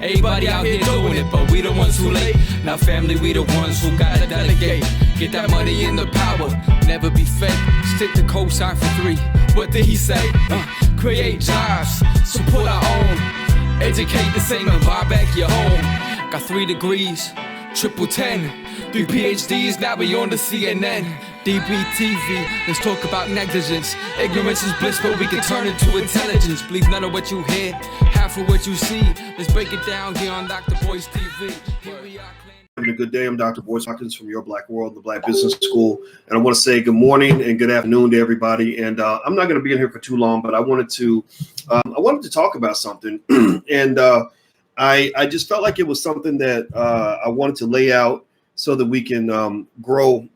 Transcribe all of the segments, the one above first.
Everybody out here doing it, but we the ones who late. Now family, we the ones who gotta delegate. Get that money in the power, never be fake. Stick to cosign for 3. What did he say? Create jobs, support our own. Educate the same and buy back your home. Got 3 degrees, triple 10. 3 PhDs, now we on the CNN. DBTV, let's talk about negligence. Ignorance is bliss, but we can turn it to intelligence. Believe none of what you hear, half of what you see. Let's break it down here on Dr. Boyce TV. Here we are. Having a good day. I'm Dr. Boyce Hawkins from Your Black World, the Black Business School. And I want to say good morning and good afternoon to everybody. And I'm not going to be in here for too long, but I wanted to talk about something. And I just felt like it was something that I wanted to lay out so that we can grow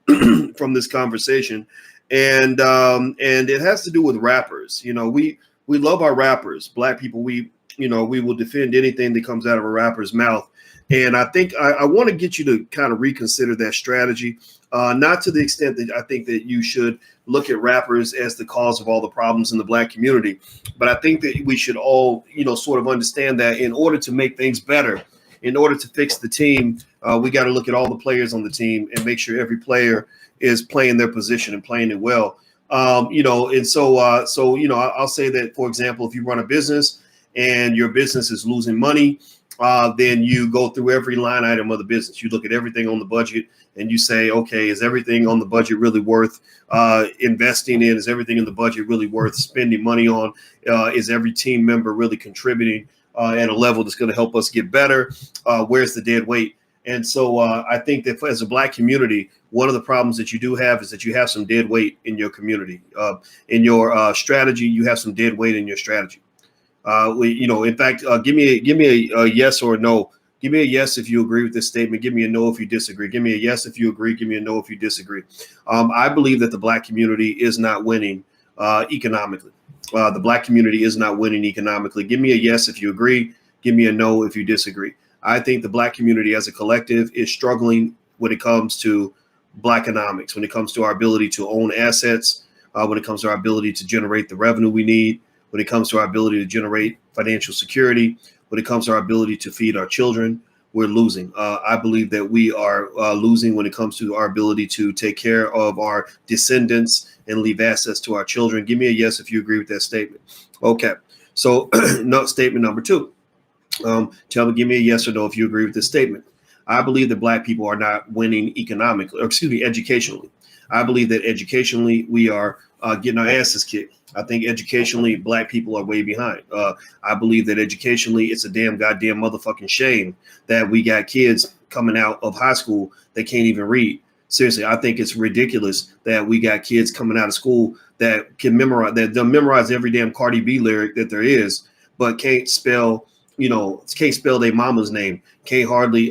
from this conversation. And it has to do with rappers. You know, we love our rappers. Black people, we will defend anything that comes out of a rapper's mouth. And I think I want to get you to kind of reconsider that strategy, not to the extent that I think that you should look at rappers as the cause of all the problems in the Black community. But I think that we should all, sort of understand that in order to make things better, in order to fix the team, we got to look at all the players on the team and make sure every player is playing their position and playing it well. I'll say that, for example, if you run a business and your business is losing money, then you go through every line item of the business. You look at everything on the budget and you say, okay, is everything on the budget really worth investing in? Is everything in the budget really worth spending money on? Is every team member really contributing at a level that's going to help us get better? Where's the dead weight? And so I think that as a Black community, one of the problems that you do have is that you have some dead weight in your community. In your strategy, you have some dead weight in your strategy. In fact, give me a yes or a no. Give me a yes if you agree with this statement. Give me a no if you disagree. Give me a yes if you agree. Give me a no if you disagree. I believe that the Black community is not winning economically. The Black community is not winning economically. Give me a yes if you agree. Give me a no if you disagree. I think the Black community as a collective is struggling when it comes to Blackonomics, when it comes to our ability to own assets, when it comes to our ability to generate the revenue we need, when it comes to our ability to generate financial security, when it comes to our ability to feed our children. We're losing. I believe that we are losing when it comes to our ability to take care of our descendants and leave assets to our children. Give me a yes if you agree with that statement. Okay. So statement number 2. Give me a yes or no if you agree with this statement. I believe that Black people are not winning educationally. I believe that educationally we are getting our asses kicked. I think educationally Black people are way behind. I believe that educationally it's a damn goddamn motherfucking shame that we got kids coming out of high school that can't even read. Seriously, I think it's ridiculous that we got kids coming out of school that can memorize every damn Cardi B lyric that there is, but can't spell their mama's name, can't hardly,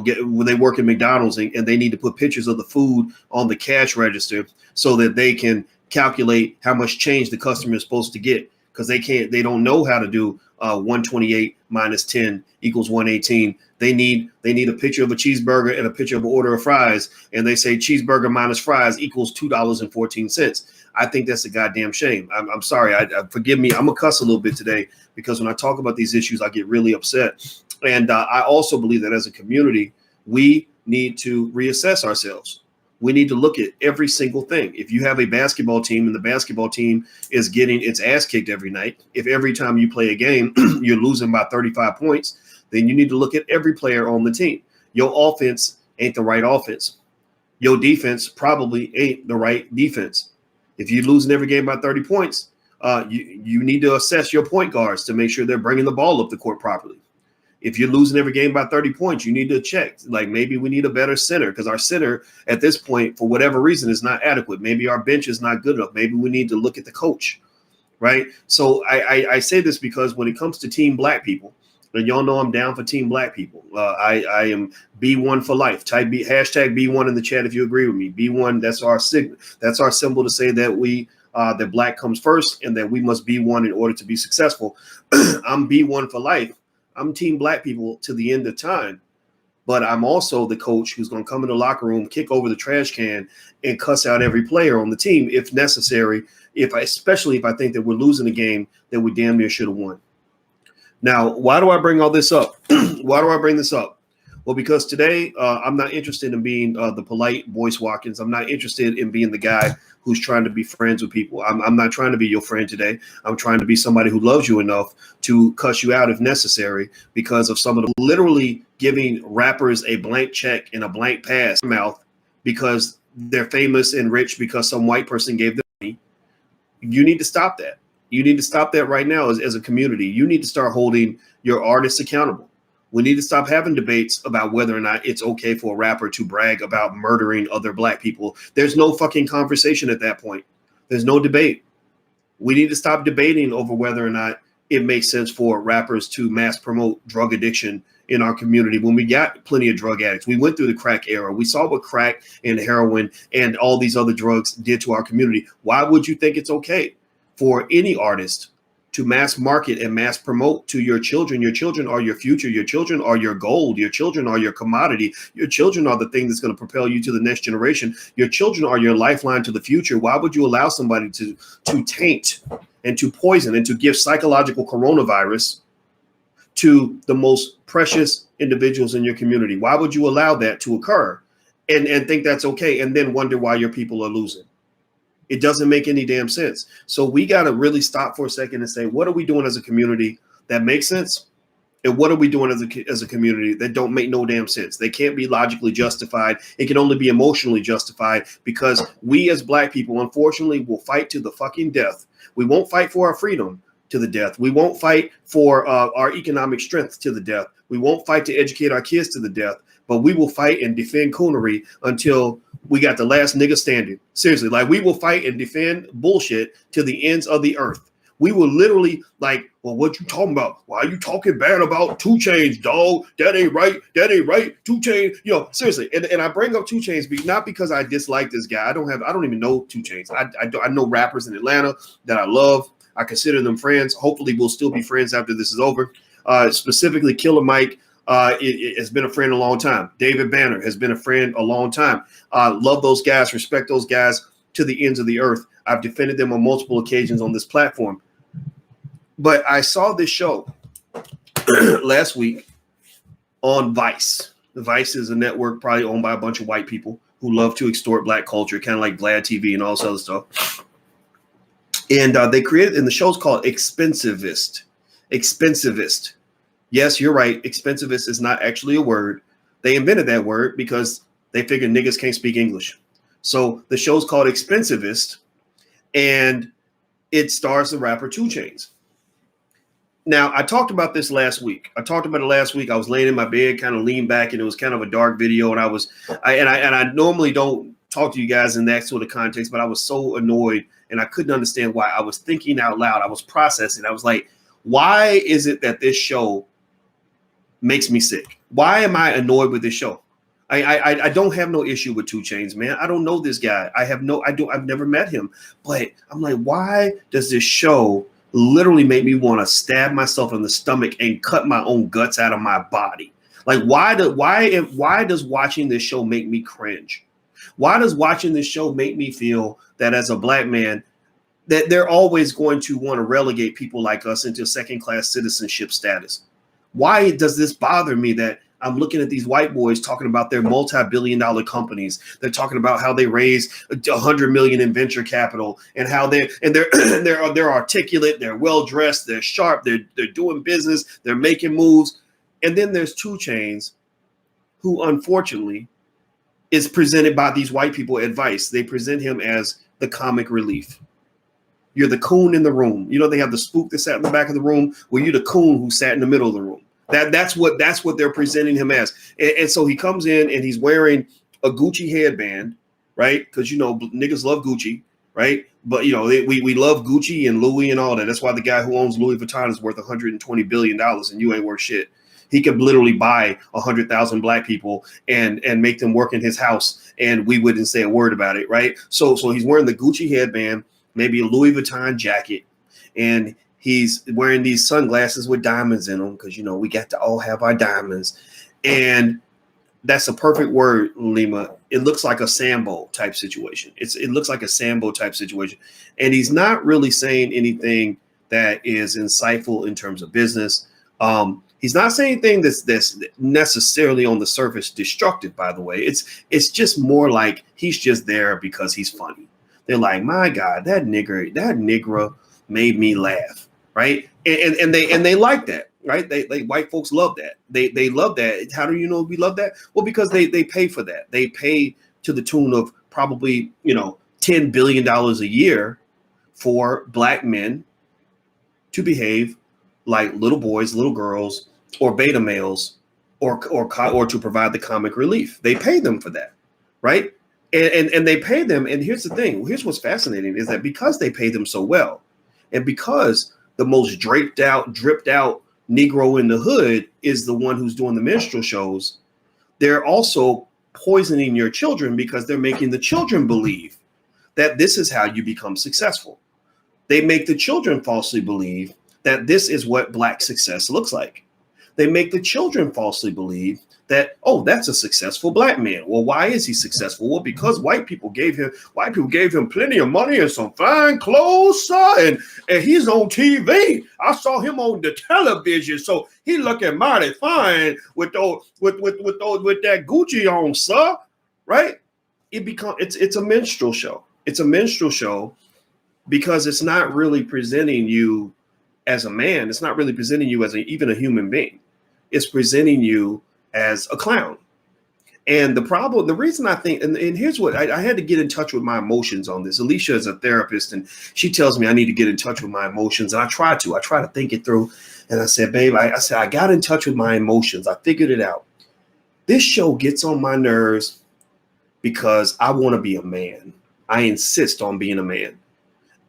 get when they work at McDonald's and they need to put pictures of the food on the cash register so that they can calculate how much change the customer is supposed to get, because they don't know how to do 128 minus 10 equals 118. They need a picture of a cheeseburger and a picture of an order of fries, and they say cheeseburger minus fries equals $2.14. I think that's a goddamn shame. I'm sorry. Forgive me. I'm gonna cuss a little bit today because when I talk about these issues, I get really upset. And I also believe that as a community, we need to reassess ourselves. We need to look at every single thing. If you have a basketball team and the basketball team is getting its ass kicked every night, if every time you play a game, you're losing by 35 points, then you need to look at every player on the team. Your offense ain't the right offense. Your defense probably ain't the right defense. If you're losing every game by 30 points, you need to assess your point guards to make sure they're bringing the ball up the court properly. If you're losing every game by 30 points, you need to check. Like maybe we need a better center because our center at this point, for whatever reason, is not adequate. Maybe our bench is not good enough. Maybe we need to look at the coach, right? So I say this because when it comes to team Black people, and y'all know I'm down for team Black people. I am B1 for life. Type hashtag B1 in the chat if you agree with me. B1, that's our signal. That's our symbol to say that that Black comes first and that we must be one in order to be successful. I'm B1 for life. I'm team Black people to the end of time, but I'm also the coach who's going to come in the locker room, kick over the trash can, and cuss out every player on the team if necessary. Especially if I think that we're losing a game that we damn near should have won. Now, why do I bring all this up? Why do I bring this up? Well, because today I'm not interested in being the polite Boyce Watkins. I'm not interested in being the guy who's trying to be friends with people. I'm not trying to be your friend today. I'm trying to be somebody who loves you enough to cuss you out if necessary because of some of the literally giving rappers a blank check and a blank pass in their mouth because they're famous and rich because some white person gave them money. You need to stop that. You need to stop that right now as a community. You need to start holding your artists accountable. We need to stop having debates about whether or not it's okay for a rapper to brag about murdering other black people. There's no fucking conversation at that point. There's no debate. We need to stop debating over whether or not it makes sense for rappers to mass promote drug addiction in our community when we got plenty of drug addicts. We went through the crack era. We saw what crack and heroin and all these other drugs did to our community. Why would you think it's okay for any artist to mass market and mass promote to your children? Your children are your future. Your children are your gold. Your children are your commodity. Your children are the thing that's going to propel you to the next generation. Your children are your lifeline to the future. Why would you allow somebody to taint and to poison and to give psychological coronavirus to the most precious individuals in your community? Why would you allow that to occur and think that's okay and then wonder why your people are losing? It doesn't make any damn sense. So we got to really stop for a second and say, what are we doing as a community that makes sense? And what are we doing as a community that don't make no damn sense? They can't be logically justified. It can only be emotionally justified because we as black people, unfortunately, will fight to the fucking death. We won't fight for our freedom to the death. We won't fight for our economic strength to the death. We won't fight to educate our kids to the death, but we will fight and defend coonery until we got the last nigga standing. Seriously, like we will fight and defend bullshit to the ends of the earth. We will literally like, well, what you talking about? Why are you talking bad about 2 Chainz, dog? That ain't right. That ain't right. 2 Chainz, seriously. And I bring up 2 Chainz not because I dislike this guy. I don't even know 2 Chainz. I know rappers in Atlanta that I love. I consider them friends. Hopefully we'll still be friends after this is over. Specifically Killer Mike. It has been a friend a long time. David Banner has been a friend a long time. Love those guys, respect those guys to the ends of the earth. I've defended them on multiple occasions on this platform. But I saw this show last week on Vice. Vice is a network probably owned by a bunch of white people who love to extort black culture, kind of like Vlad TV and all this other stuff. And they created, and the show's called Expensivist. Expensivist. Yes, you're right. Expensivist is not actually a word. They invented that word because they figured niggas can't speak English. So the show's called Expensivist, and it stars the rapper 2 Chainz. Now, I talked about this last week. I was laying in my bed, kind of leaned back, and it was kind of a dark video. And I normally don't talk to you guys in that sort of context, but I was so annoyed and I couldn't understand why. I was thinking out loud. I was processing. I was like, why is it that this show makes me sick? Why am I annoyed with this show? I don't have no issue with 2 Chainz, man. I don't know this guy. I've never met him, but I'm like, why does this show literally make me want to stab myself in the stomach and cut my own guts out of my body? Like, why does watching this show make me cringe? Why does watching this show make me feel that as a black man, that they're always going to want to relegate people like us into second-class citizenship status? Why does this bother me that I'm looking at these white boys talking about their multi-billion-dollar companies? They're talking about how they raised $100 million in venture capital and how they're articulate, they're well-dressed, they're sharp, they're doing business, they're making moves. And then there's 2 Chainz, who unfortunately is presented by these white people advice. They present him as the comic relief. You're the coon in the room. They have the spook that sat in the back of the room. Well, you're the coon who sat in the middle of the room. That's what they're presenting him as. And so he comes in and he's wearing a Gucci headband, right? Because niggas love Gucci, right? But we love Gucci and Louis and all that. That's why the guy who owns Louis Vuitton is worth $120 billion and you ain't worth shit. He could literally buy 100,000 black people and make them work in his house, and we wouldn't say a word about it, right? So he's wearing the Gucci headband, maybe a Louis Vuitton jacket, and he's wearing these sunglasses with diamonds in them because, we got to all have our diamonds. And that's a perfect word, Lima. It looks like a Sambo type situation. It looks like a Sambo type situation. And he's not really saying anything that is insightful in terms of business. He's not saying anything that's necessarily on the surface destructive, by the way. It's just more like he's just there because he's funny. They're like, my God, that nigger made me laugh, right? And they like that, right? They white folks love that. They love that. How do you know we love that? Well, because they pay for that. They pay to the tune of probably, $10 billion a year for black men to behave like little boys, little girls, or beta males, or to provide the comic relief. They pay them for that, right? And they pay them. And here's the thing. Here's what's fascinating is that because they pay them so well, and because the most dripped out Negro in the hood is the one who's doing the minstrel shows, they're also poisoning your children because they're making the children believe that this is how you become successful. They make the children falsely believe that this is what black success looks like. They make the children falsely believe that, oh, that's a successful black man. Well, why is he successful? Well, because white people gave him plenty of money and some fine clothes, sir, and he's on TV. I saw him on the television, so he looking mighty fine with that Gucci on, sir. Right? It's a minstrel show. It's a minstrel show because it's not really presenting you as a man. It's not really presenting you as even a human being. It's presenting you as a clown. And the reason I think, and here's what, I had to get in touch with my emotions on this. Alicia is a therapist and she tells me I need to get in touch with my emotions. And I try to think it through. And I said, babe, I got in touch with my emotions. I figured it out. This show gets on my nerves because I want to be a man. I insist on being a man.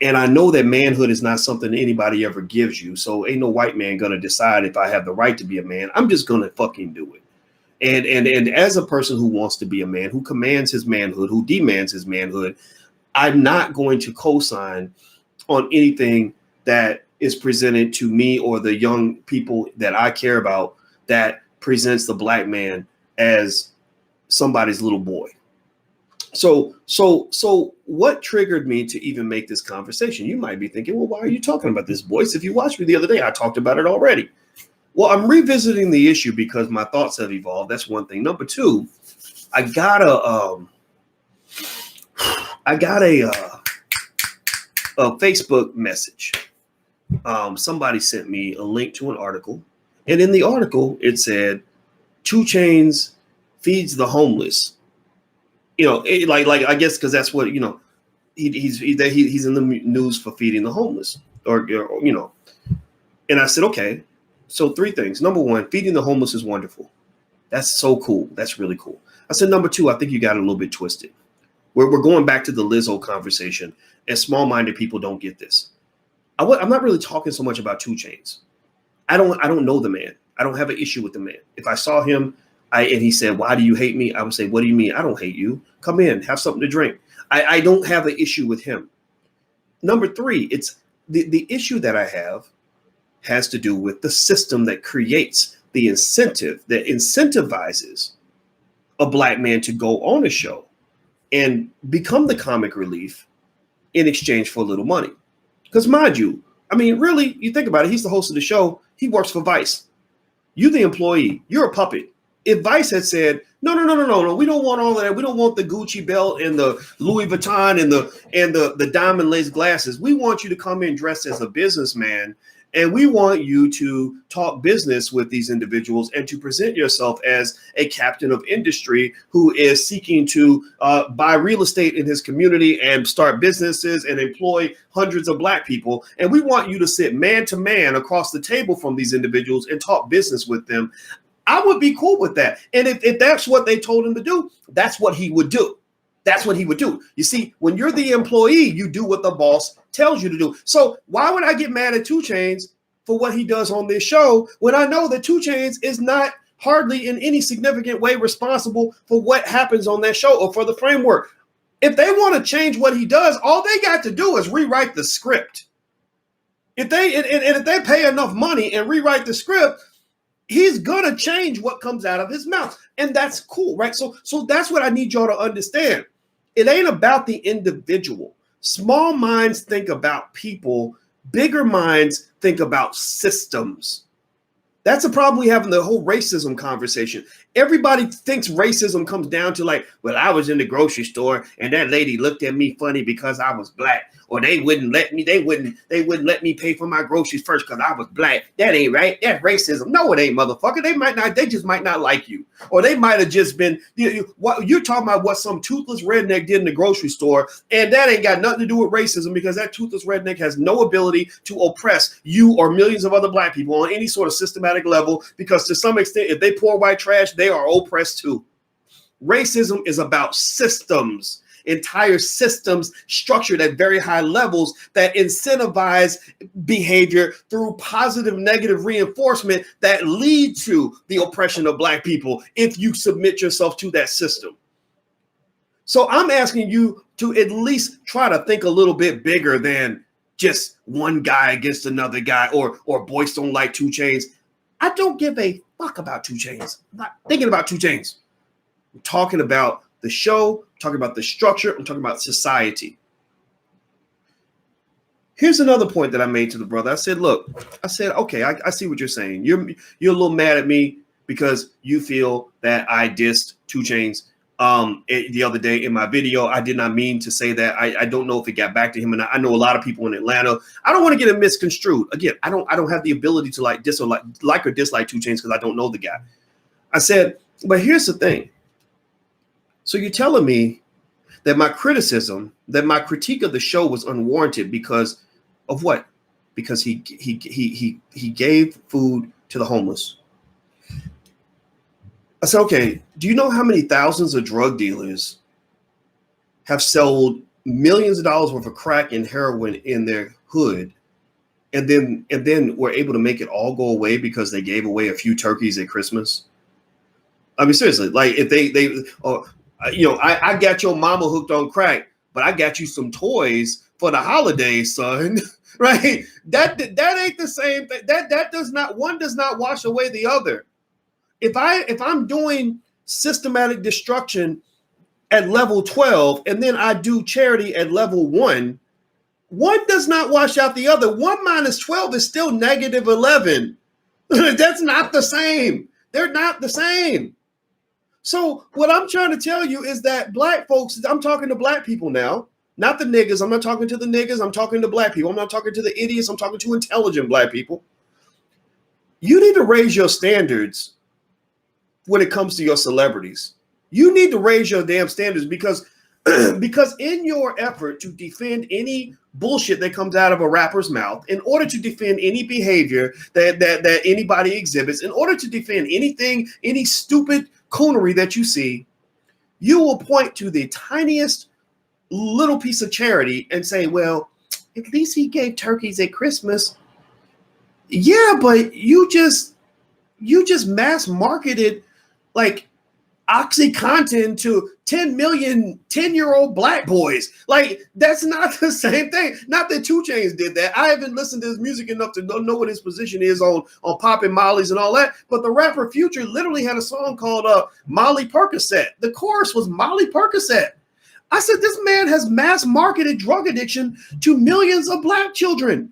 And I know that manhood is not something anybody ever gives you. So ain't no white man going to decide if I have the right to be a man. I'm just going to fucking do it. And as a person who wants to be a man, who commands his manhood, who demands his manhood, I'm not going to co-sign on anything that is presented to me or the young people that I care about that presents the black man as somebody's little boy. So what triggered me to even make this conversation? You might be thinking, well, why are you talking about this, Boyce? If you watched me the other day, I talked about it already. Well, I'm revisiting the issue because my thoughts have evolved. That's one thing. Number two, I got a Facebook message. Somebody sent me a link to an article, and in the article it said 2 Chainz feeds the homeless. Like I guess because that's what he's in the news for feeding the homeless, or. And I said, okay. So 3 things. Number 1, feeding the homeless is wonderful. That's so cool. That's really cool. I said, number 2, I think you got it a little bit twisted. We're going back to the Lizzo conversation, and small-minded people don't get this. I'm not really talking so much about 2 Chainz. I don't know the man. I don't have an issue with the man. If I saw him and he said, why do you hate me? I would say, what do you mean? I don't hate you. Come in, have something to drink. I don't have an issue with him. Number 3, it's the issue that I have has to do with the system that creates the incentive that incentivizes a black man to go on a show and become the comic relief in exchange for a little money. Because mind you, I mean, really, you think about it, he's the host of the show. He works for Vice. You, the employee, you're a puppet. If Vice had said, no, we don't want all of that. We don't want the Gucci belt and the Louis Vuitton and the diamond lace glasses. We want you to come in dressed as a businessman, and we want you to talk business with these individuals and to present yourself as a captain of industry who is seeking to buy real estate in his community and start businesses and employ hundreds of black people. And we want you to sit man to man across the table from these individuals and talk business with them. I would be cool with that. And if that's what they told him to do, that's what he would do. That's what he would do. You see, when you're the employee, you do what the boss tells you to do. So why would I get mad at 2 Chainz for what he does on this show when I know that 2 Chainz is not hardly in any significant way responsible for what happens on that show or for the framework? If they want to change what he does, all they got to do is rewrite the script. If they pay enough money and rewrite the script, he's gonna change what comes out of his mouth. And that's cool, right? So that's what I need y'all to understand. It ain't about the individual. Small minds think about people, bigger minds think about systems. That's the problem we have in the whole racism conversation. Everybody thinks racism comes down to like, well, I was in the grocery store and that lady looked at me funny because I was black, or they wouldn't let me pay for my groceries first because I was black. That ain't right. That's racism. No, it ain't, motherfucker. They just might not like you, or they might have just been. You're talking about what some toothless redneck did in the grocery store, and that ain't got nothing to do with racism, because that toothless redneck has no ability to oppress you or millions of other black people on any sort of systematic level, because to some extent, if they pour white trash, they are oppressed too. Racism is about systems, entire systems structured at very high levels that incentivize behavior through positive negative reinforcement that lead to the oppression of black people if you submit yourself to that system. So I'm asking you to at least try to think a little bit bigger than just one guy against another guy, or boys don't like 2 Chainz. I don't give a fuck about 2 Chainz. I'm not thinking about 2 Chainz. I'm talking about the show, I'm talking about the structure, I'm talking about society. Here's another point that I made to the brother. I said, okay, I see what you're saying. You're a little mad at me because you feel that I dissed 2 Chainz the other day in my video. I did not mean to say that. I don't know if it got back to him, and I know a lot of people in Atlanta. I don't want to get it misconstrued. Again, I don't have the ability to like or dislike 2 Chainz because I don't know the guy. I said, but here's the thing. So you're telling me that my critique of the show was unwarranted because of what? Because he gave food to the homeless. I said, okay, do you know how many thousands of drug dealers have sold millions of dollars worth of crack and heroin in their hood, and then were able to make it all go away because they gave away a few turkeys at Christmas? I mean, seriously, like if I got your mama hooked on crack, but I got you some toys for the holidays, son. Right? That ain't the same thing. That does not wash away the other. If I'm doing systematic destruction at level 12 and then I do charity at level 1 does not wash out the other. 1 minus 12 is still negative 11. That's not the same. They're not the same. So what I'm trying to tell you is that black folks, I'm talking to black people now, not the niggas. I'm not talking to the niggas. I'm talking to black people. I'm not talking to the idiots. I'm talking to intelligent black people. You need to raise your standards when it comes to your celebrities. You need to raise your damn standards because in your effort to defend any bullshit that comes out of a rapper's mouth, in order to defend any behavior that anybody exhibits, in order to defend anything, any stupid coonery that you see, you will point to the tiniest little piece of charity and say, well, at least he gave turkeys at Christmas. Yeah, but you just mass marketed like OxyContin to 10 million 10-year-old black boys. Like, that's not the same thing. Not that 2 Chainz did that. I haven't listened to his music enough to know what his position is on popping mollies and all that. But the rapper Future literally had a song called Molly Percocet. The chorus was Molly Percocet. I said, this man has mass marketed drug addiction to millions of black children.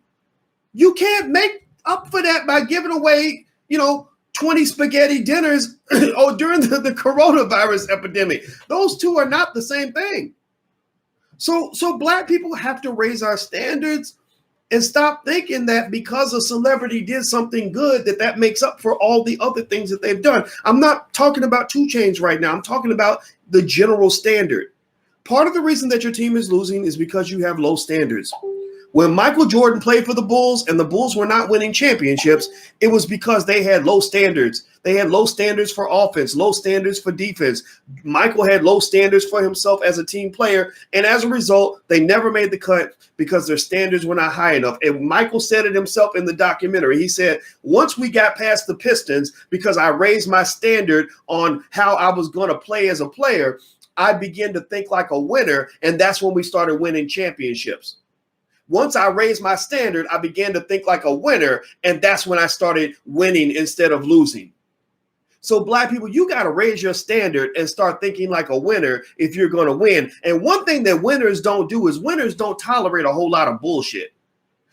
You can't make up for that by giving away, 20 spaghetti dinners during the coronavirus epidemic. Those two are not the same thing. So black people have to raise our standards and stop thinking that because a celebrity did something good, that makes up for all the other things that they've done. I'm not talking about 2 Chainz right now. I'm talking about the general standard. Part of the reason that your team is losing is because you have low standards. When Michael Jordan played for the Bulls and the Bulls were not winning championships, it was because they had low standards. They had low standards for offense, low standards for defense. Michael had low standards for himself as a team player. And as a result, they never made the cut because their standards were not high enough. And Michael said it himself in the documentary. He said, once we got past the Pistons, because I raised my standard on how I was going to play as a player, I began to think like a winner. And that's when we started winning championships. Once I raised my standard, I began to think like a winner, and that's when I started winning instead of losing. So black people, you got to raise your standard and start thinking like a winner if you're going to win. And one thing that winners don't do is winners don't tolerate a whole lot of bullshit.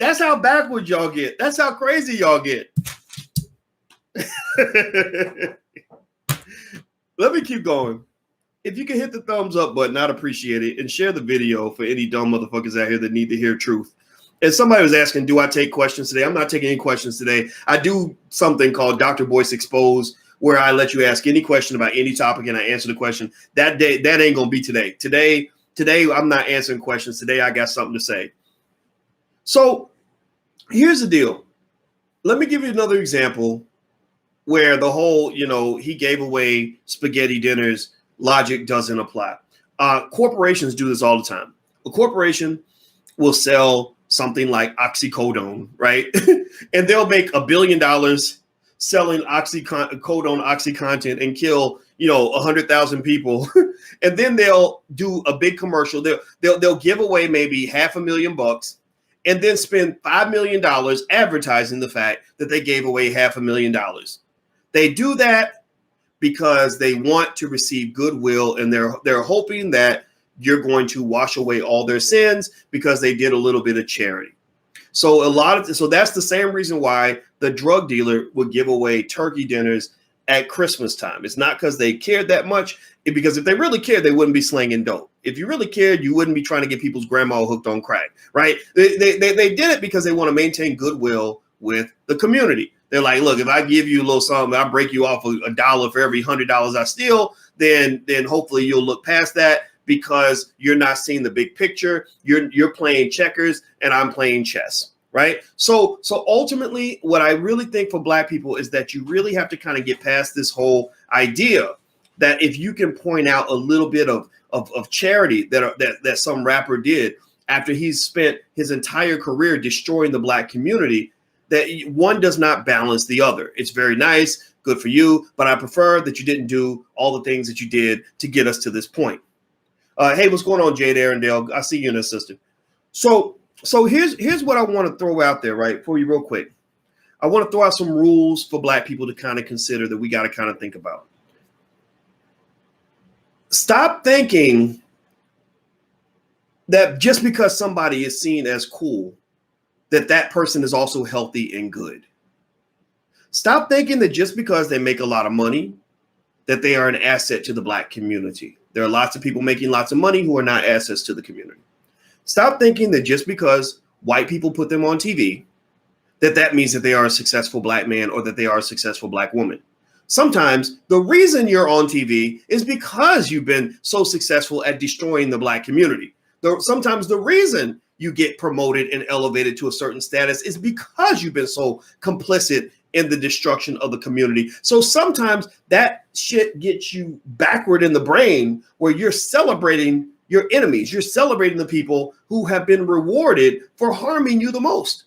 That's how backwards y'all get. That's how crazy y'all get. Let me keep going. If you can hit the thumbs up button, I'd appreciate it. And share the video for any dumb motherfuckers out here that need to hear truth. And somebody was asking, do I take questions today? I'm not taking any questions today. I do something called Dr. Boyce Expose, where I let you ask any question about any topic and I answer the question. That day, that ain't gonna be today. Today, I'm not answering questions. Today, I got something to say. So here's the deal. Let me give you another example where the whole, he gave away spaghetti dinners, logic doesn't apply. Corporations do this all the time. A corporation will sell something like oxycodone, right? And they'll make $1 billion selling OxyContin and kill, 100,000 people. And then they'll do a big commercial. They'll give away maybe $500,000 and then spend $5 million advertising the fact that they gave away $500,000. They do that because they want to receive goodwill, and they're hoping that you're going to wash away all their sins because they did a little bit of charity. So that's the same reason why the drug dealer would give away turkey dinners at Christmas time. It's not because they cared that much, because if they really cared, they wouldn't be slinging dope. If you really cared, you wouldn't be trying to get people's grandma hooked on crack, right? They did it because they want to maintain goodwill with the community. They're like, look, if I give you a little something, I break you off $1 for every $100 I steal, then hopefully you'll look past that because you're not seeing the big picture. You're playing checkers and I'm playing chess, right? So ultimately, what I really think for Black people is that you really have to kind of get past this whole idea that if you can point out a little bit of charity that some rapper did after he's spent his entire career destroying the Black community, that one does not balance the other. It's very nice, good for you, but I prefer that you didn't do all the things that you did to get us to this point. Hey, what's going on, Jade Arendelle? I see you in the system. So here's what I want to throw out there, right, for you real quick. I want to throw out some rules for Black people to kind of consider that we got to kind of think about. Stop thinking that just because somebody is seen as cool, that person is also healthy and good. Stop thinking that just because they make a lot of money, that they are an asset to the Black community. There are lots of people making lots of money who are not assets to the community. Stop thinking that just because white people put them on TV, that means that they are a successful Black man or that they are a successful Black woman. Sometimes the reason you're on TV is because you've been so successful at destroying the Black community. Sometimes the reason you get promoted and elevated to a certain status is because you've been so complicit in the destruction of the community. So sometimes that shit gets you backward in the brain where you're celebrating your enemies. You're celebrating the people who have been rewarded for harming you the most.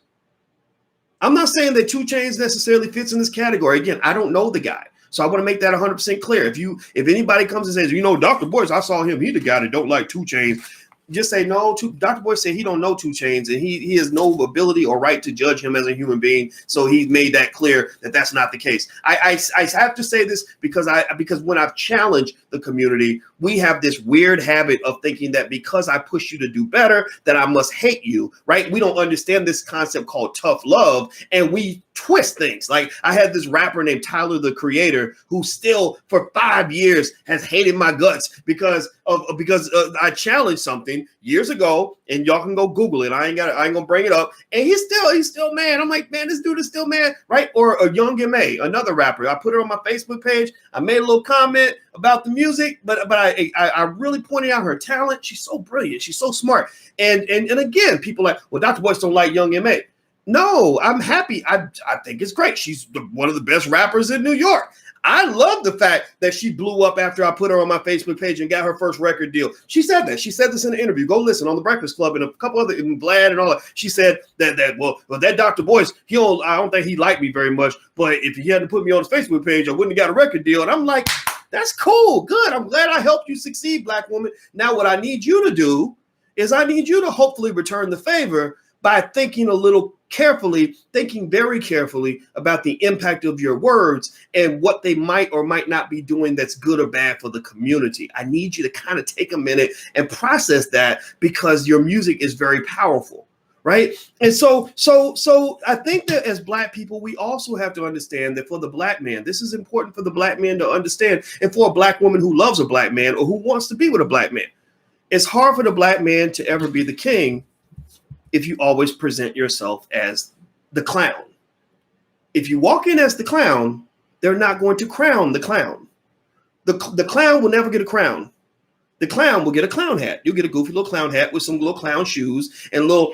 I'm not saying that 2 Chainz necessarily fits in this category. Again, I don't know the guy. So I want to make that 100% clear. If anybody comes and says, Dr. Boyce, I saw him, he the guy that don't like 2 Chainz. Just say no. Dr. Boyce said he don't know 2 Chainz, and he has no ability or right to judge him as a human being. So he made that clear that that's not the case. I have to say this because when I've challenged the community, we have this weird habit of thinking that because I push you to do better, that I must hate you, right? We don't understand this concept called tough love, and we twist things. Like I had this rapper named Tyler, the Creator, who still for 5 years has hated my guts because I challenged something years ago, and y'all can go Google it. I ain't gonna bring it up. And he's still mad. I'm like, man, this dude is still mad, right? Or a Young M.A., another rapper. I put her on my Facebook page. I made a little comment about the music, but I really pointed out her talent. She's so brilliant. She's so smart. And again, people like, well, Dr. Boyce don't like Young M.A. No, I'm happy. I think it's great. She's one of the best rappers in New York. I love the fact that she blew up after I put her on my Facebook page and got her first record deal. She said that. She said this in an interview. Go listen on The Breakfast Club and a couple other, and Vlad and all that. She said that that Dr. Boyce, I don't think he liked me very much, but if he hadn't put me on his Facebook page, I wouldn't have got a record deal. And I'm like, that's cool. Good. I'm glad I helped you succeed, Black woman. Now, what I need you to do is I need you to hopefully return the favor by thinking very carefully about the impact of your words and what they might or might not be doing that's good or bad for the community. I need you to kind of take a minute and process that because your music is very powerful, right? And so I think that as Black people, we also have to understand that for the Black man, this is important for the Black man to understand, and for a Black woman who loves a Black man or who wants to be with a Black man. It's hard for the Black man to ever be the king if you always present yourself as the clown. If you walk in as the clown, they're not going to crown the clown. The clown will never get a crown. The clown will get a clown hat. You'll get a goofy little clown hat with some little clown shoes and little,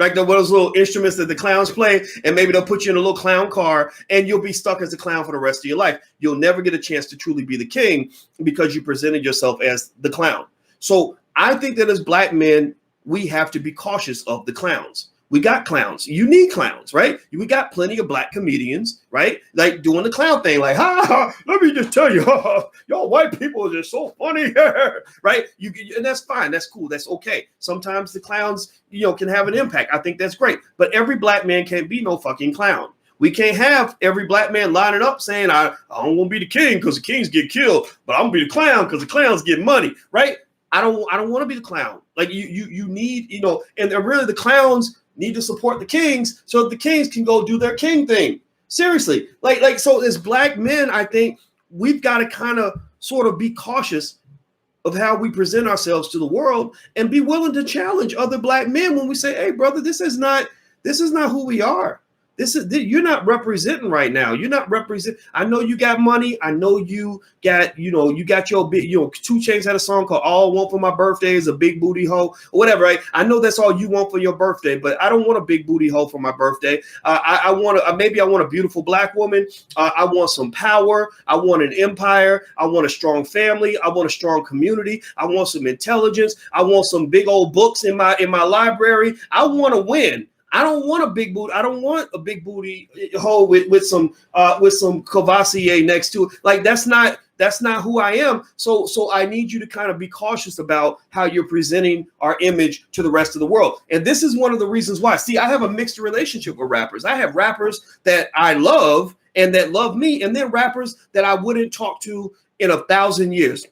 like one of those little instruments that the clowns play, and maybe they'll put you in a little clown car and you'll be stuck as a clown for the rest of your life. You'll never get a chance to truly be the king because you presented yourself as the clown. So I think that as Black men, we have to be cautious of the clowns. We got clowns. You need clowns, right? We got plenty of Black comedians, right? Like doing the clown thing, like, ha, let me just tell you, y'all white people are just so funny, right? And that's fine. That's cool. That's okay. Sometimes the clowns, can have an impact. I think that's great. But every Black man can't be no fucking clown. We can't have every Black man lining up saying, I don't want to be the king because the kings get killed, but I'm going to be the clown because the clowns get money, right? I don't want to be the clown. Like you need, and really the clowns need to support the kings so that the kings can go do their king thing. Seriously. Like so as Black men, I think we've got to kind of sort of be cautious of how we present ourselves to the world and be willing to challenge other Black men when we say, hey, brother, this is not who we are. You're not representing right now. You're not representing. I know you got money. I know you got, you got your big, 2 Chainz had a song called All I Want for My Birthday is a Big Booty Hoe or whatever, right? I know that's all you want for your birthday, but I don't want a big booty hoe for my birthday. I want a beautiful Black woman. I want some power. I want an empire. I want a strong family. I want a strong community. I want some intelligence. I want some big old books in my library. I want to win. I don't want a big booty. I don't want a big booty hoe with some Courvoisier next to it. Like that's not who I am. So I need you to kind of be cautious about how you're presenting our image to the rest of the world. And this is one of the reasons why. See, I have a mixed relationship with rappers. I have rappers that I love and that love me, and then rappers that I wouldn't talk to in 1,000 years.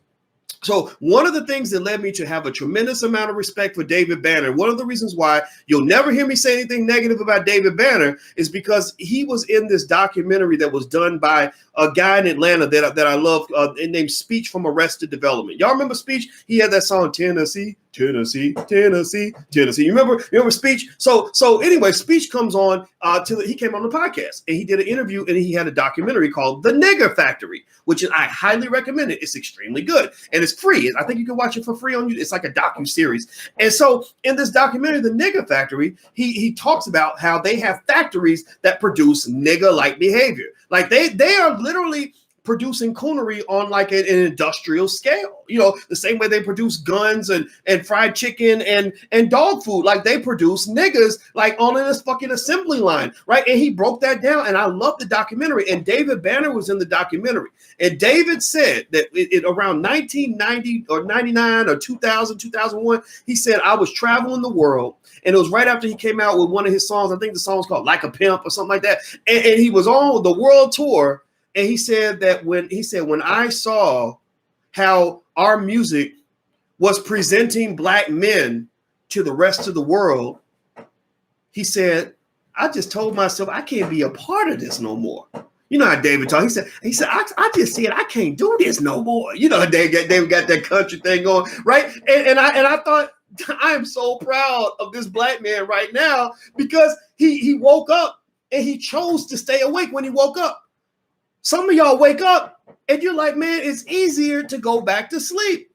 So one of the things that led me to have a tremendous amount of respect for David Banner, one of the reasons why you'll never hear me say anything negative about David Banner is because he was in this documentary that was done by a guy in Atlanta that I love named Speech from Arrested Development. Y'all remember Speech? He had that song, Tennessee, Tennessee, Tennessee, Tennessee. You remember Speech? So anyway, Speech comes on he came on the podcast and he did an interview and he had a documentary called The Nigger Factory, which I highly recommend it. It's extremely good and it's free. I think you can watch it for free on YouTube. It's like a docu-series. And so in this documentary, The Nigger Factory, he talks about how they have factories that produce nigger-like behavior. Like they are literally producing coonery on like an industrial scale, the same way they produce guns and fried chicken and dog food. Like they produce niggas like on this fucking assembly line, right? And he broke that down, and I love the documentary. And David Banner was in the documentary, and David said that around 1990 or 99 or 2000, 2001, he said, I was traveling the world, and it was right after he came out with one of his songs. I think the song was called Like a Pimp or something like that, and he was on the world tour. And he said that when I saw how our music was presenting Black men to the rest of the world, he said, I just told myself I can't be a part of this no more. You know how David talked. He said, I just said I can't do this no more. David got that country thing going, right? And I thought, I am so proud of this Black man right now because he woke up and he chose to stay awake when he woke up. Some of y'all wake up and you're like, man, it's easier to go back to sleep.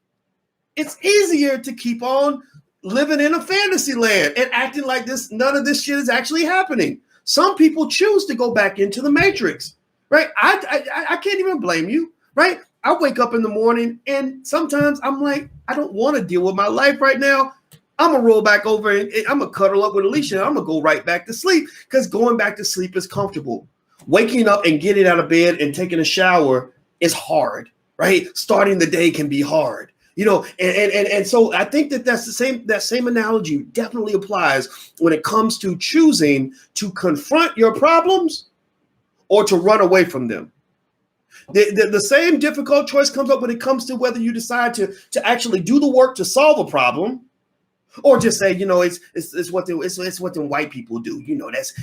It's easier to keep on living in a fantasy land and acting like none of this shit is actually happening. Some people choose to go back into the matrix, right? I can't even blame you, right? I wake up in the morning and sometimes I'm like, I don't want to deal with my life right now. I'm going to roll back over and I'm going to cuddle up with Alicia. And I'm going to go right back to sleep because going back to sleep is comfortable. Waking up and getting out of bed and taking a shower is hard, right? Starting the day can be hard, and so I think that same analogy definitely applies when it comes to choosing to confront your problems or to run away from them. The same difficult choice comes up when it comes to whether you decide to actually do the work to solve a problem Or just say, it's what them white people do.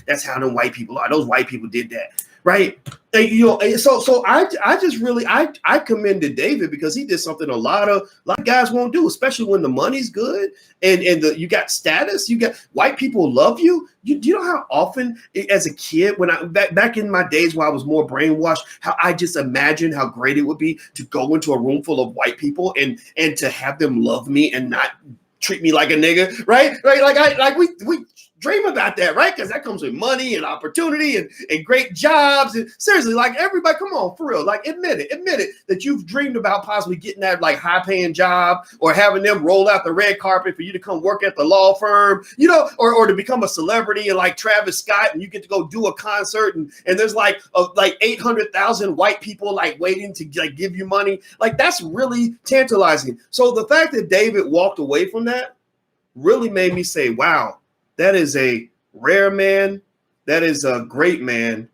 That's how them white people are. Those white people did that, right? And, so I just really I commended David because he did something a lot of guys won't do, especially when the money's good and you got status, you got white people love you. You know how often as a kid, when I back in my days where I was more brainwashed, how I just imagined how great it would be to go into a room full of white people and to have them love me and not treat me like a nigga, right? Like we dream about that, right? Because that comes with money and opportunity and great jobs. And seriously, like everybody, come on, for real. Like admit it that you've dreamed about possibly getting that like high paying job or having them roll out the red carpet for you to come work at the law firm, or to become a celebrity and like Travis Scott and you get to go do a concert and there's like 800,000 white people like waiting to like give you money. Like that's really tantalizing. So the fact that David walked away from that really made me say, wow, that is a rare man. That is a great man.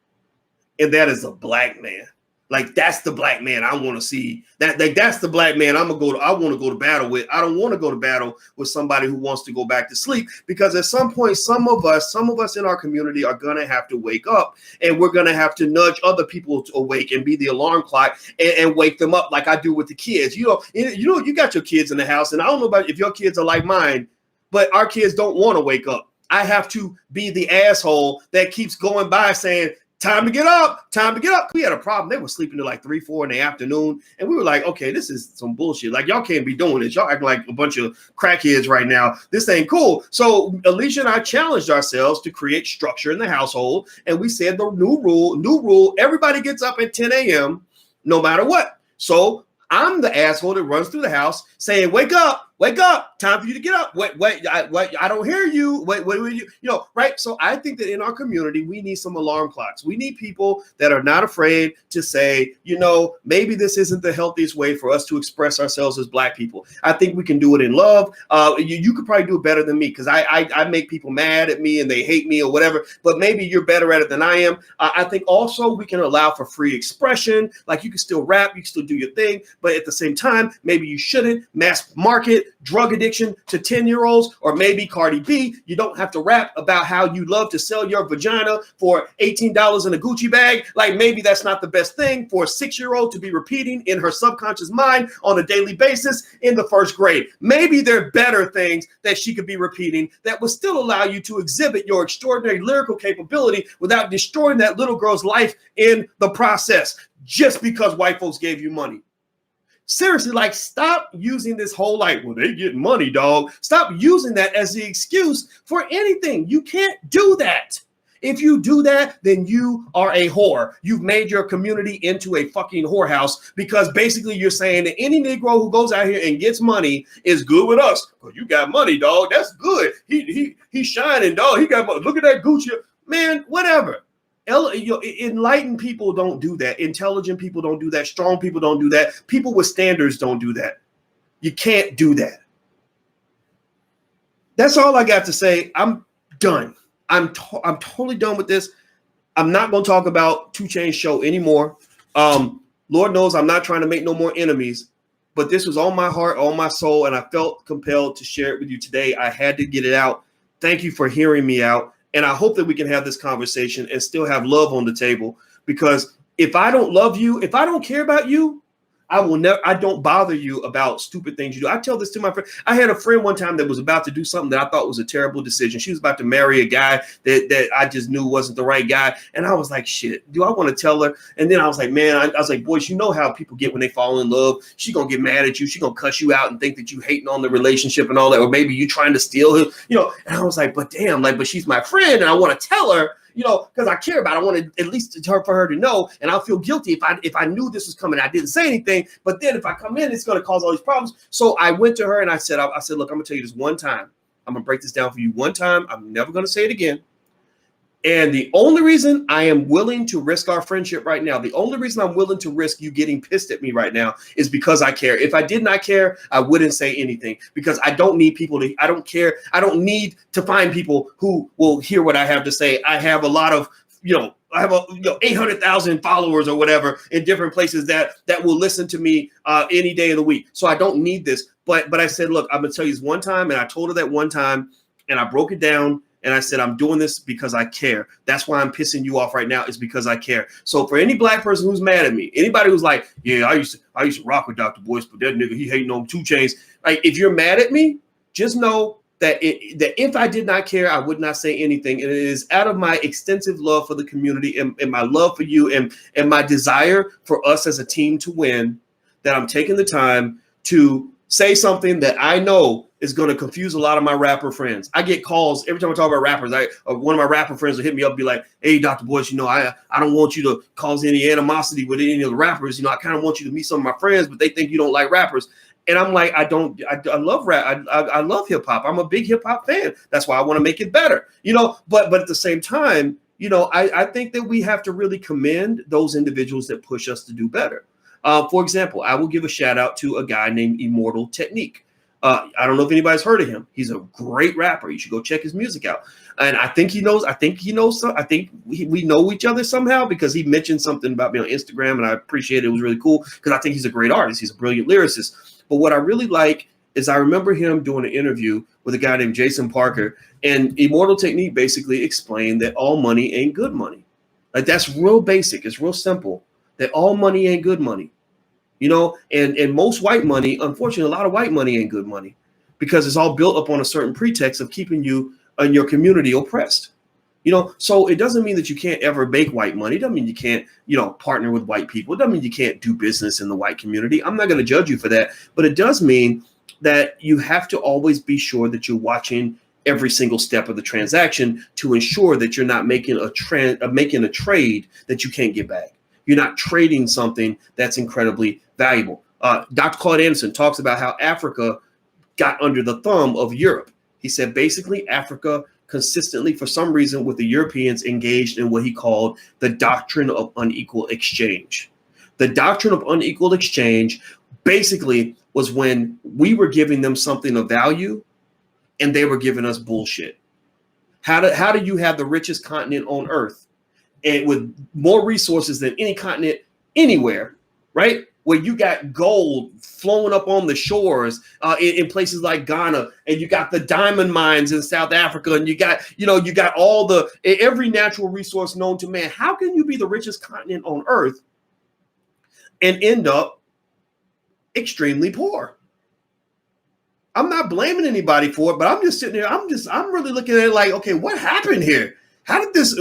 And that is a black man. Like that's the black man I want to see. That's the black man I want to go to battle with. I don't want to go to battle with somebody who wants to go back to sleep, because at some point, some of us in our community are going to have to wake up, and we're going to have to nudge other people to awake and be the alarm clock and wake them up like I do with the kids. You got your kids in the house, and I don't know about if your kids are like mine, but our kids don't want to wake up. I have to be the asshole that keeps going by saying, time to get up, time to get up. We had a problem. They were sleeping till like 3, 4 in the afternoon. And we were like, okay, this is some bullshit. Like, y'all can't be doing this. Y'all acting like a bunch of crackheads right now. This ain't cool. So Alicia and I challenged ourselves to create structure in the household. And we said the new rule, everybody gets up at 10 a.m. no matter what. So I'm the asshole that runs through the house saying, wake up, time for you to get up. Wait, I don't hear you. Wait, right? So I think that in our community, we need some alarm clocks. We need people that are not afraid to say, maybe this isn't the healthiest way for us to express ourselves as black people. I think we can do it in love. You could probably do it better than me because I make people mad at me and they hate me or whatever, but maybe you're better at it than I am. I think also we can allow for free expression. Like you can still rap, you can still do your thing, but at the same time, maybe you shouldn't mass market drug addiction to 10-year-olds, or maybe Cardi B, you don't have to rap about how you love to sell your vagina for $18 in a Gucci bag. Like maybe that's not the best thing for a 6-year-old to be repeating in her subconscious mind on a daily basis in the first grade. Maybe there are better things that she could be repeating that would still allow you to exhibit your extraordinary lyrical capability without destroying that little girl's life in the process just because white folks gave you money. Seriously, like stop using this whole like, well, they get money, dog. Stop using that as the excuse for anything. You can't do that. If you do that, then you are a whore. You've made your community into a fucking whorehouse because basically you're saying that any Negro who goes out here and gets money is good with us. Well, you got money, dog. That's good. He's shining, dog. He got money. Look at that Gucci. Man, whatever. Enlightened people don't do that. Intelligent people don't do that. Strong people don't do that. People with standards don't do that. You can't do that. That's all I got to say. I'm done. I'm totally done with this. I'm not going to talk about 2 Chainz show anymore. Lord knows I'm not trying to make no more enemies, but this was on my heart, on my soul, and I felt compelled to share it with you today. I had to get it out. Thank you for hearing me out. And I hope that we can have this conversation and still have love on the table, because if I don't love you, if I don't care about you, I don't bother you about stupid things you do. I tell this to my friend. I had a friend one time that was about to do something that I thought was a terrible decision. She was about to marry a guy that I just knew wasn't the right guy. And I was like, shit, do I want to tell her? And then I was like, man, I was like, boys, you know how people get when they fall in love. She going to get mad at you. She going to cuss you out and think that you hating on the relationship and all that. Or maybe you trying to steal her, And I was like, but damn, but she's my friend and I want to tell her, because I care about it. I wanted at least for her to know, and I'll feel guilty if I knew this was coming. I didn't say anything, but then if I come in, it's going to cause all these problems. So I went to her and I said, look, I'm going to tell you this one time. I'm going to break this down for you one time. I'm never going to say it again. And the only reason I am willing to risk our friendship right now, the only reason I'm willing to risk you getting pissed at me right now is because I care. If I did not care, I wouldn't say anything, because I don't need people to, I don't care. I don't need to find people who will hear what I have to say. I have a lot of, I have 800,000 followers or whatever in different places that will listen to me any day of the week. So I don't need this. But I said, look, I'm gonna tell you this one time, and I told her that one time, and I broke it down, and I said, I'm doing this because I care. That's why I'm pissing you off right now, is because I care. So for any black person who's mad at me, anybody who's like, yeah, I used to rock with Dr. Boyce, but that nigga, he hating on 2 Chainz. Like, if you're mad at me, just know that if I did not care, I would not say anything. And it is out of my extensive love for the community and my love for you and my desire for us as a team to win, that I'm taking the time to say something that I know is going to confuse a lot of my rapper friends. I get calls every time I talk about rappers. One of my rapper friends will hit me up and be like, hey, Dr. Boyce, I don't want you to cause any animosity with any of the rappers. I kind of want you to meet some of my friends, but they think you don't like rappers. And I'm like, I love rap. I love hip hop. I'm a big hip hop fan. That's why I want to make it better, but at the same time, I think that we have to really commend those individuals that push us to do better. For example, I will give a shout out to a guy named Immortal Technique. I don't know if anybody's heard of him. He's a great rapper. You should go check his music out. And I think he knows. I think we know each other somehow, because he mentioned something about me on Instagram, and I appreciate it. It was really cool, because I think he's a great artist. He's a brilliant lyricist. But what I really like is I remember him doing an interview with a guy named Jason Parker, and Immortal Technique basically explained that all money ain't good money. Like, that's real basic. It's real simple, that all money ain't good money. And most white money, unfortunately, a lot of white money ain't good money, because it's all built up on a certain pretext of keeping you and your community oppressed. So it doesn't mean that you can't ever make white money. It doesn't mean you can't, partner with white people. It doesn't mean you can't do business in the white community. I'm not going to judge you for that, but it does mean that you have to always be sure that you're watching every single step of the transaction to ensure that you're not making a trade that you can't get back. You're not trading something that's incredibly valuable. Dr. Claude Anderson talks about how Africa got under the thumb of Europe. He said basically Africa consistently, for some reason, with the Europeans, engaged in what he called the doctrine of unequal exchange. The doctrine of unequal exchange basically was when we were giving them something of value and they were giving us bullshit. How do you have the richest continent on earth and with more resources than any continent anywhere, right? Where you got gold flowing up on the shores in places like Ghana, and you got the diamond mines in South Africa, and you got all every natural resource known to man. How can you be the richest continent on earth and end up extremely poor? I'm not blaming anybody for it, but I'm just sitting there. I'm really looking at it like, okay, what happened here? How did this?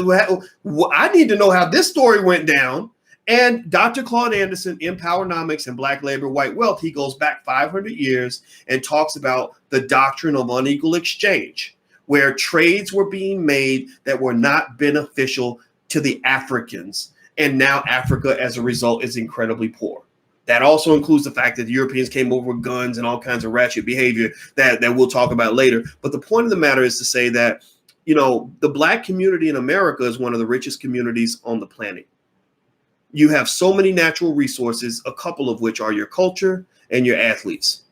I need to know how this story went down. And Dr. Claude Anderson in Powernomics and Black Labor, White Wealth, he goes back 500 years and talks about the doctrine of unequal exchange, where trades were being made that were not beneficial to the Africans. And now Africa, as a result, is incredibly poor. That also includes the fact that the Europeans came over with guns and all kinds of ratchet behavior that we'll talk about later. But the point of the matter is to say that, the Black community in America is one of the richest communities on the planet. You have so many natural resources, a couple of which are your culture and your athletes.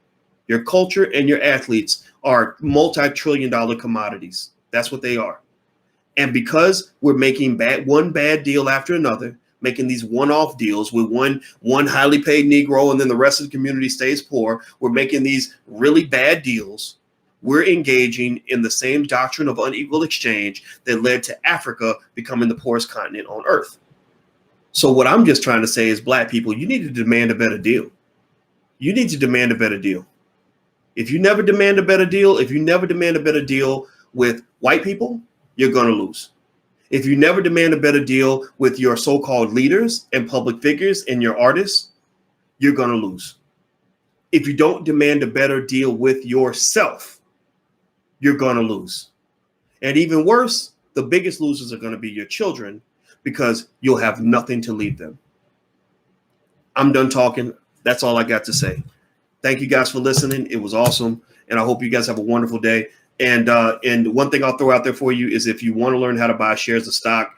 Your culture and your athletes are multi-trillion-dollar commodities. That's what they are. And because we're making one bad deal after another, making these one-off deals with one highly paid Negro, and then the rest of the community stays poor, we're making these really bad deals. We're engaging in the same doctrine of unequal exchange that led to Africa becoming the poorest continent on earth. So what I'm just trying to say is, Black people, you need to demand a better deal. You need to demand a better deal. If you never demand a better deal, with white people, you're going to lose. If you never demand a better deal with your so-called leaders and public figures and your artists, you're going to lose. If you don't demand a better deal with yourself, you're going to lose. And even worse, the biggest losers are going to be your children, because you'll have nothing to leave them. I'm done talking. That's all I got to say. Thank you guys for listening. It was awesome. And I hope you guys have a wonderful day. And one thing I'll throw out there for you is, if you want to learn how to buy shares of stock,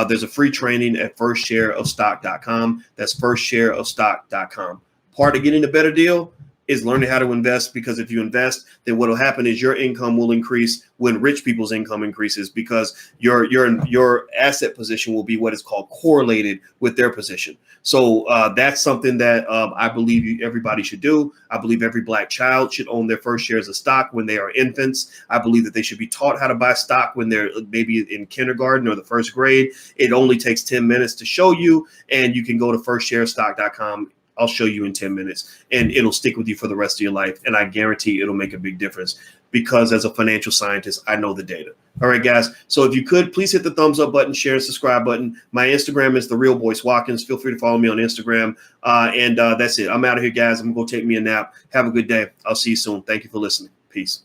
there's a free training at firstshareofstock.com. That's firstshareofstock.com. Part of getting a better deal, is learning how to invest, because if you invest, then what will happen is your income will increase when rich people's income increases, because your asset position will be what is called correlated with their position. So that's something that I believe everybody should do. I believe every Black child should own their first shares of stock when they are infants. I believe that they should be taught how to buy stock when they're maybe in kindergarten or the first grade. It only takes 10 minutes to show you, and you can go to firstsharestock.com. I'll show you in 10 minutes, and it'll stick with you for the rest of your life. And I guarantee it'll make a big difference, because as a financial scientist, I know the data. All right, guys. So if you could, please hit the thumbs up button, share, and subscribe button. My Instagram is TheRealBoyceWatkins. Feel free to follow me on Instagram. And that's it. I'm out of here, guys. I'm going to go take me a nap. Have a good day. I'll see you soon. Thank you for listening. Peace.